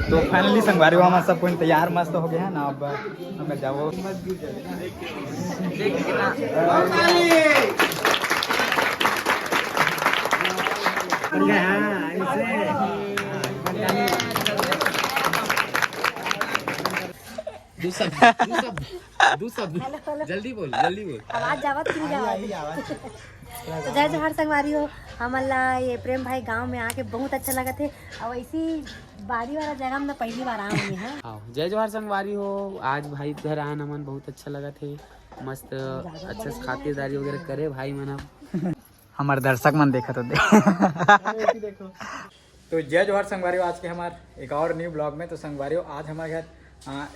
तो फाइनली संगवारी हमारा सब कोई तैयार मस्त हो गया है ना। अब हमें जाओ जल्दी बोल आवाज जावत फिर जावत। तो जय जोहार संगवारी हो। हमला ये प्रेम भाई गांव में आके बहुत अच्छा लगा थे और ऐसी बाड़ी वाला जगह में पहली बार आए हुए हैं। जय जोहार संगवारी हो। आज भाई घर आए नमन बहुत अच्छा लगा थे। मस्त अच्छा से खातिरदारी वगैरह करे भाई मन। हमारे दर्शक मन देखा तो देखो। तो जय जोहार संगवारियों, आज के हमारे एक और न्यू ब्लॉग में। तो संगवारियों आज हमारे घर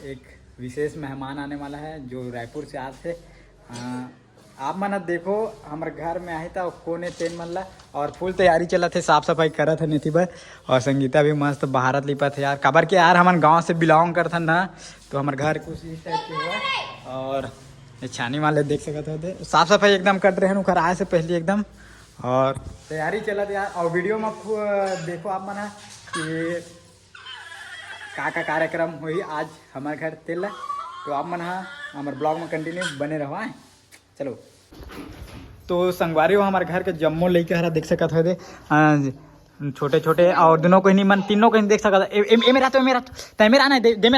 एक विशेष मेहमान आने वाला है जो रायपुर से आए थे। आप मन देखो हमारे घर में आए था कोने तेन मन ला और फुल तैयारी चला थे, साफ सफाई करा था नीति पर। और संगीता भी मस्त भारत लिपा थे यार। खबर के यार हमारे गांव से बिलोंग करता ना, तो हमारे घर कुछ इस टाइप के हुआ। और ये छानी वाले देख सकते थे, साफ सफाई एकदम कर रहे हैं आए से पहले एकदम। और तैयारी चला था यार। और वीडियो में देखो आप मन कि का कार्यक्रम हुई आज हमारे घर तेल। तो आप मन हमारे ब्लॉग में कंटिन्यू बने रहो। चलो तो संगवारी हो हमारे घर के जम्मो लेके हरा देख सकत हो दे छोटे छोटे और दोनों को नहीं मन तीनों को नहीं देख सकता। ए मेरा तो मेरा ना दे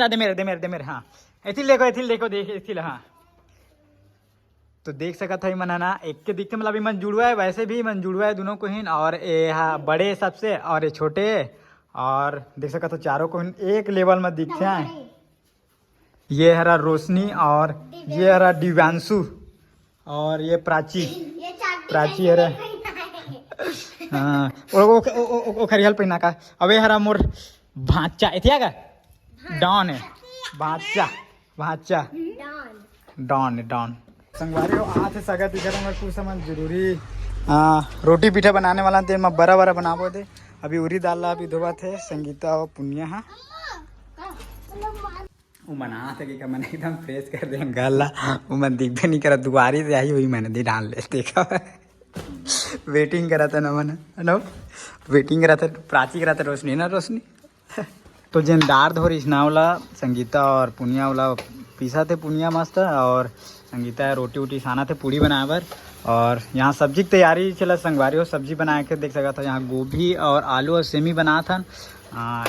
मेरा हाँ ऐथी देखो देख ऐथी हाँ। तो देख सकत है मन ना एक के दिखते मतलब मन जुड़वा है, वैसे भी मन जुड़वा है दोनों को ही। और ये हाँ बड़े सबसे और ये छोटे। और देख सकते हो चारों को एक लेवल में दिखते हैं। ये हरा रोशनी और ये हरा दिव्यांशु और ये प्राची हरा हाँ ओ खरियाल पहना का। अब ये हरा मोर भांचा इतिया का डॉन है भांचा डॉन संगवारी हो आज सगा दिखा में कुछ समझ जरूरी रोटी पीठा बनाने वाला थे। मैं बड़ा बनाबो दे। अभी उरी दाल अभी धोबा थे संगीता और पुनिया। हाँ वो मना थे कि मैंने एकदम फ्रेश कर दे गला वो मैं दिखते नहीं करा दुआरी से आई हुई मैंने दी डाल ले देखा। वेटिंग करा था ना मैंने नो वेटिंग करा था प्राची करा था रोशनी तो जेनदार धो रही वाला संगीता और पुनिया वाला पीसा थे। पुनिया मस्त और संगीता रोटी वोटी खाना थे पूड़ी बनावर। और यहाँ सब्जी की तैयारी चला संगवारी हो। सब्जी बना के देख सका था यहाँ गोभी और आलू और सेमी बना था।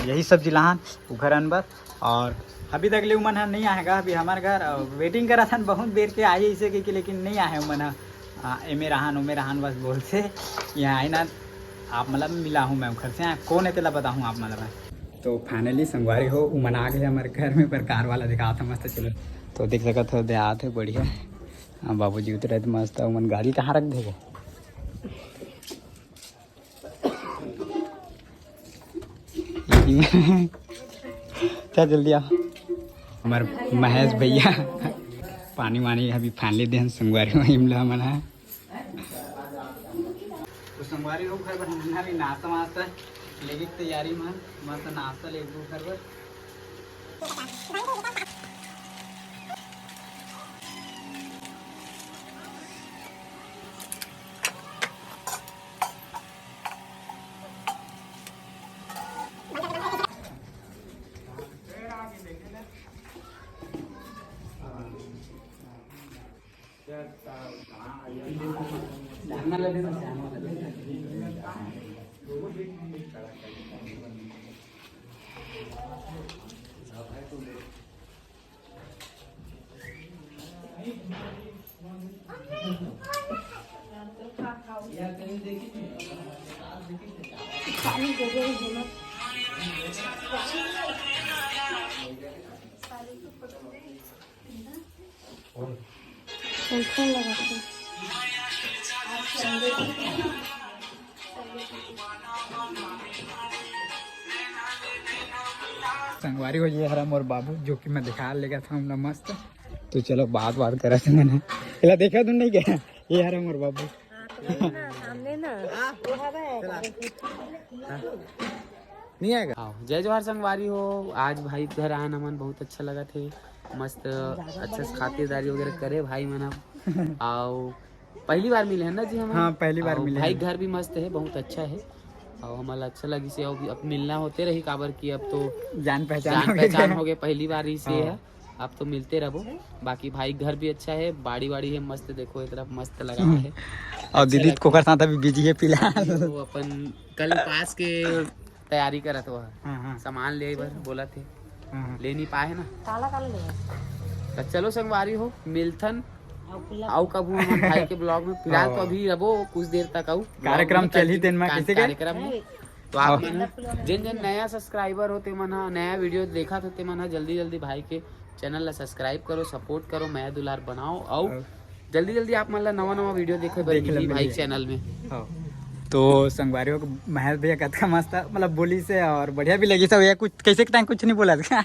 यही सब्जी लहान घर अनबर। और अभी तक ले उमन नहीं आएगा अभी हमारे घर वेटिंग करा था बहुत देर के आई इसे कि लेकिन नहीं आए उमन एमे रहान बस बोल से यहाँ आई ना। आप मतलब मिला हूँ मैं घर से कौन है तेला बताऊँ आप मतलब। तो फाइनली संगवारी हो उमन आ गए हमारे घर में। पर कार वाला दिखा था मस्त। चलो तो देख सका था देहात है बढ़िया। हाँ बाबू जी उतरे तो मस्त उमन गाड़ी कहाँ रख देगा। क्या जल्दी आ हमारे महेश भैया पानी वानी अभी फाइनली दे संगवारी हिमला मन है। तो संगवारी हो घर बनाना भी नाश्ता वास्ता लेके तैयारी में मस्त नाश्ता ले घर पर। संगवारी हो ये हरा मोर बाबू जो कि मैं दिखा लेगा था हमने मस्त। तो चलो बात करा थे मैंने पहला देखा तुम नहीं क्या ये हरा मोर बाबू सामने ना नहीं आएगा। जय जोहार संगवारी हो। आज भाई घर आए नमन बहुत अच्छा लगा थे। मस्त अच्छा से खातिरदारी वगैरह करे भाई मन। आओ पहली बार मिले हैं ना जी हम। हाँ पहली बार मिले भाई घर भी मस्त है बहुत अच्छा है। और हमारा अच्छा लगी से अब मिलना होते रही काबर की अब तो जान जान पहचान हो गए पहली बार ही से है। अब तो मिलते रहो। बाकी भाई घर भी अच्छा है, बाड़ी है मस्त, देखो एक तरफ मस्त लगा है। और दीदी कोकर साथ अभी बिजी है फिलहाल। तो अपन कल पास के तैयारी करत हुआ हाँ। सामान ले बर बोला थे, हाँ। ले नहीं पाए ना। काला काला ले तो चलो संगवारी हो मिलथन आओ कबू हमारे भाई के ब्लॉग में। फिलहाल तो अभी रहो कुछ देर तक आओ कार्यक्रम चल ही दिन में किसी के कार्यक्रम में। तो आप मन जिन नया सब्सक्राइबर होते मन नया वीडियो देखा थे मन जल्दी भाई के चैनल ला सब्सक्राइब करो, सपोर्ट करो, मैं दुलार बनाओ और जल्दी आप मतलब नवा वीडियो देखे भाई चैनल में। तो संगवारियों को महेश भैया कथा मस्त मतलब बोली से और बढ़िया भी लगी सब। ये कुछ कैसे टाइम कुछ नहीं बोला था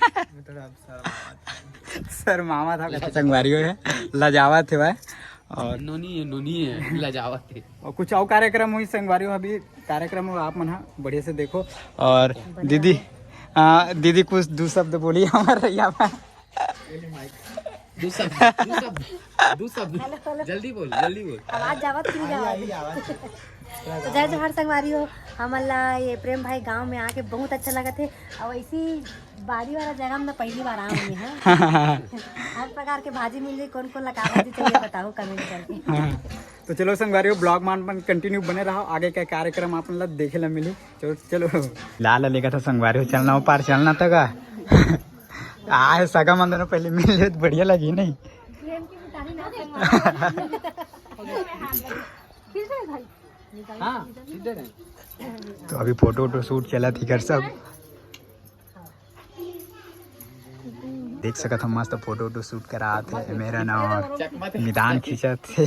सर मामा था संगवारियों है लजावा थे वह और नोनी है लजावा थे। और कुछ और कार्यक्रम हुई संगवारियों अभी कार्यक्रम हो आप मन बढ़िया से देखो। और दीदी कुछ दो शब्द बोली हमारे यहाँ पर दो शब्द जल्दी बोल आवाज जावत कि नहीं जावत। तो जय जोहार संगवारी हो हमला ये प्रेम भाई गांव में आके बहुत अच्छा लगा थे। और ऐसी बाड़ी वाला जगह में पहली बार आऊँ मैं है। हर प्रकार के भाजी मिल गई, कौन लगा भाजी चाहिए बताओ कमेंट करके। तो चलो संगवारियों ब्लॉग मान कंटिन्यू बने रहो, आगे का कार्यक्रम आप लोग देखे ला मिली। चलो लाल लेगा था संगवारियों चलना हो पार चलना था का आए सगा मन दोनों पहले मिले तो बढ़िया लगी नहीं। तो अभी फोटो शूट चला थी घर सब देख सका था मस्त फोटो शूट करा थे मेरा ना और मैदान खींचा थे।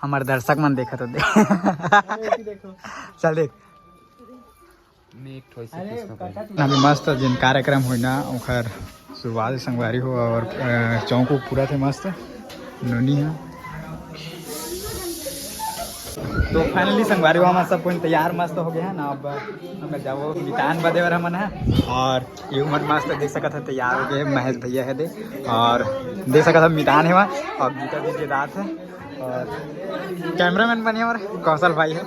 हमारे दर्शक मन देखा तो चल देख अभी मस्त जिन कार्यक्रम हुई ना ओखर शुरुआत संगवारी हो और चौको पूरा थे मस्त नोनी है। तो फाइनली संगवारी हो हमारे सब कोई तैयार मस्त हो गया है ना। अब हम जाओ मितान बदे और हमन है और ये उमर मस्त देख सका था तैयार हो गए महेश भैया है दे और देख सका था मितान है वहाँ और गीता दीजिए दात है और कैमरामैन बने हमारे कौशल भाई है।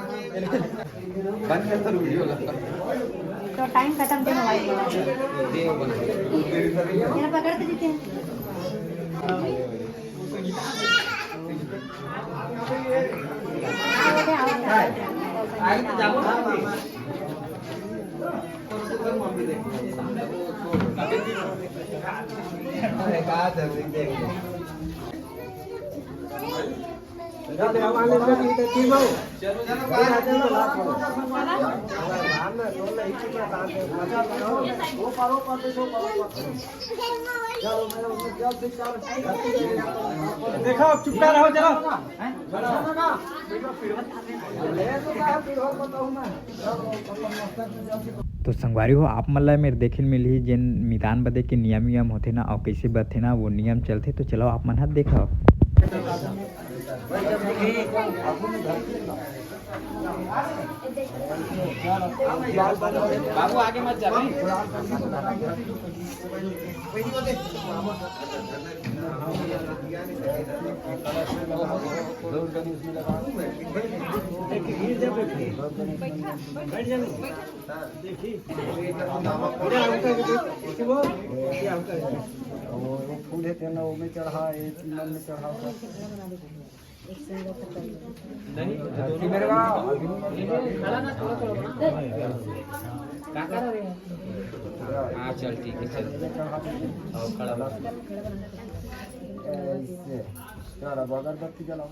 तो टाइम खत्म थे मोबाइल मेरा पकड़ते देते हैं। देखो चुपका रहो चलो। तो संगवारी हो आप मतलब मेरे देखे मिली जिन मैदान बदे के नियम होते ना और कैसे बते ना वो नियम चलते। तो चलो आप मन हाथ देखो बाबू आगे मत जा फूल है तेना वो में चढ़ा है मन में चढ़ा नहीं मेरे का खड़ा ना थोड़ा क्या कर रहे हैं। हाँ चल ठीक है चल और खड़ा ऐसे चढ़ा अगरबत्ती जलाओ।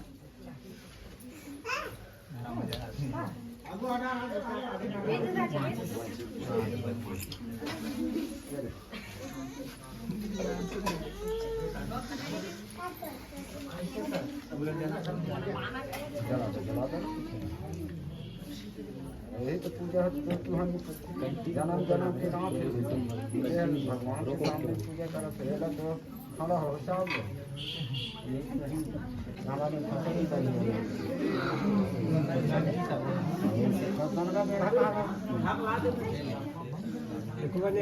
यही तो पूजा है जन्म जन्म के नाम भगवान के सामने पूजा करो पहला तो खड़ा हो सब हमारे फसल ही सही है।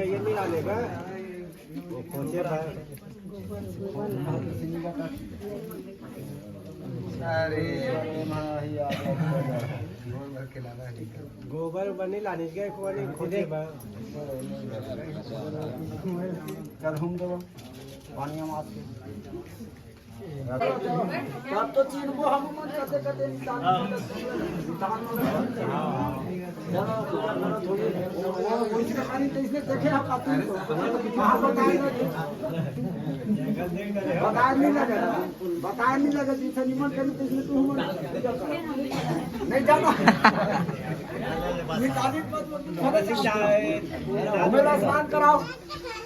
ये नहीं डालेगा वो पहुंचे अरे गोबर बनी लानी के कोनी खुदे चल हम देबो पानी मास के तब तो चीन को हम मन करते करते इंसान थोड़ी सी पानी तो इसने देखे आप आते हैं कहां बताया नहीं लगा जिसे निमन करने तो इसने तू नहीं जाना मेरा स्नान कराओ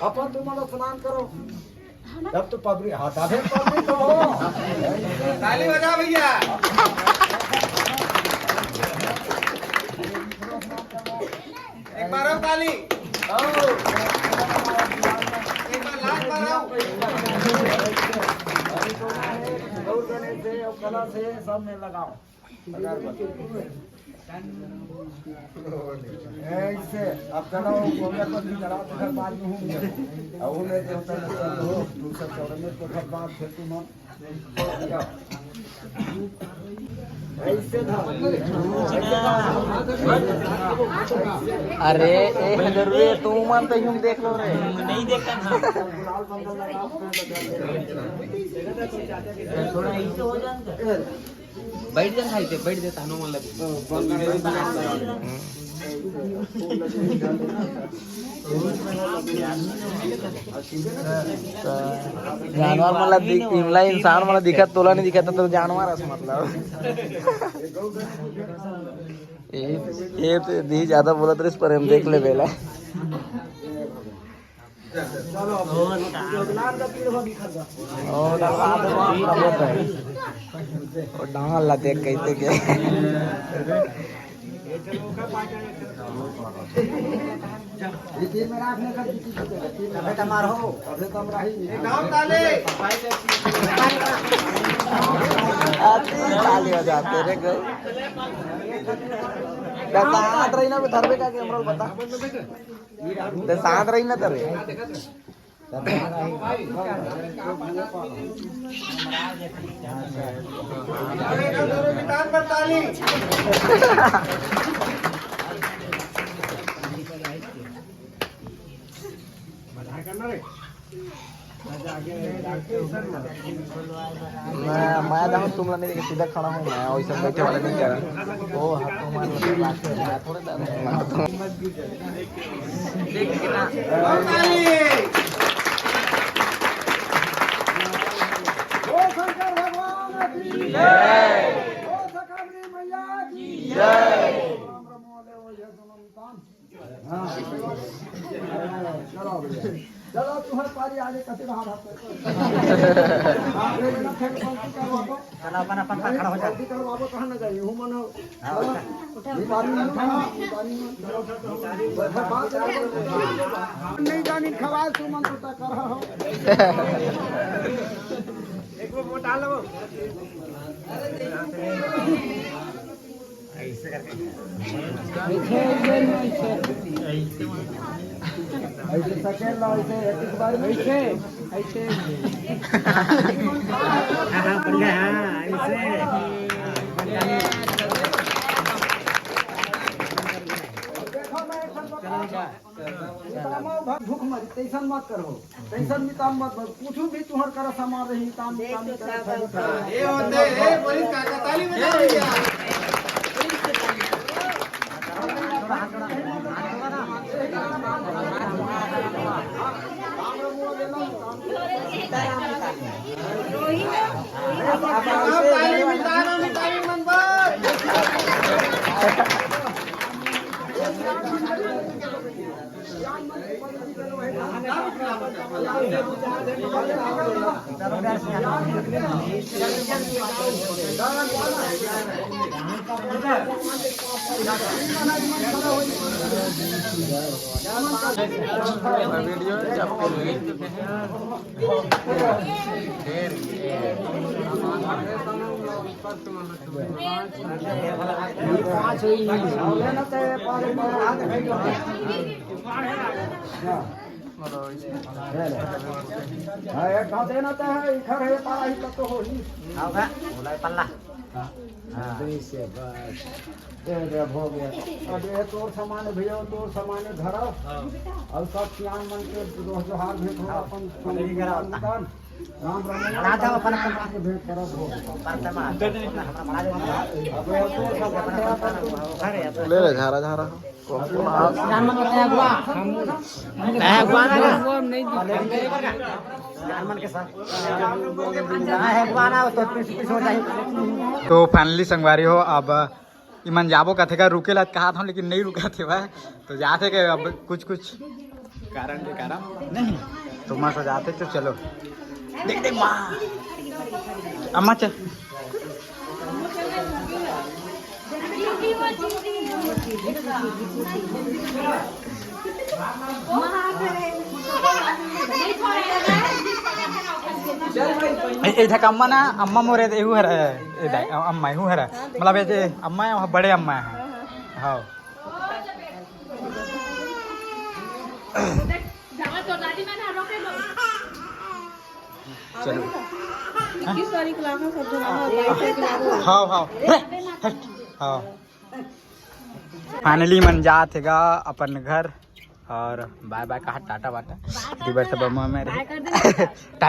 अपन तुम्हारा स्नान करो तब तो पब्लिक हाथ आधे पब्लिक तो हो ताली बजा भैया। एक बार और ताली, एक बार लास्ट बार आओ। गौर गणेश से और कला से सब में लगाओ ऐसे अब चलो गोबर पर भी चढ़ाओ तो घर बाद में होंगे और उन्हें जो होता है दूसरा चौड़े में तो घर बाद फिर तुम ऐसे अरे 1000 रुपये तू मानते ही हम देख लो रे नहीं देखता था गुलाल बंदर लगाओ थोड़ा ऐसे हो जाएगा बैठ जा खाई थे बैठ देता हनुमान लगे जानवर मला इमला इंसान मला दिखत तोला नहीं दिखत तो जानवर है मतलब ये तो दी ज्यादा बोलत रहे पर हम देख ले बेला और डांगल ला देख कहते के तीन में रखने का बेटा मारो अभी कम रही ताली हो जाते रे गए साथ रही ना धर बेटा के हमरो बता साथ रही ना तरे मैं जाऊँ तुम लोग नहीं सीधा खड़ा हूँ मैं वैसे बैठे वाला नहीं कर ओ हाथों मार थोड़े देख कितना शंकर भगवान की जय ओ सकबरी मैया की जय राम रमोले ओ ये सुनमतान हां चलो भैया चलो तुम्हारे पारी आगे कते रहा आगे ना फिर पंक्ति करवा दो चलो अपन अपन खड़ा हो जा पंक्ति करवा दो कहां ना गई हूं मनो पानी में नहीं जानी खवाल तू मन तो कर हो एक वो मोटा लो ऐसे करके ऐसे सकेल लो ऐसे एक बार ऐसे ऐसे हां बढ़िया हां ऐसे देखो मैं भूख मरी टेंशन मत करो टेंशन में काम मत पूछू भी तुहर कर समा रही काम काम करे ये होते ए पुलिस काका ताली बजा भैया। हाँ एक गाँव देना तो है इधर है पारा ही तब तो हो ही दे हो गया अब ये तोर सामान भैया तोर सामान घर और सब सियान मन के जोहार भेंट हो अपन राम राम राधा अपन के भेंट करब हो ले ले झारा झारा तो फाइनली संगवारी हो अब इमन जाबो कथे का रुके ला कहा था लेकिन नहीं रुका थे वह तो जाते के अब कुछ कारण के कारण नहीं तो मस्त जाते तो चलो देख देख माँ अम्मा चल इधर अम्मा ना अम्मा मोरे एहू है अम्मा एहू है मतलब ये अम्मा है वहाँ बड़े अम्मा है हाँ चलो हाँ हाँ हाँ फाइनली मन जात हैगा अपन घर और बाय बाय कहा टाटा बाटा दिबर सब मेरे टाटा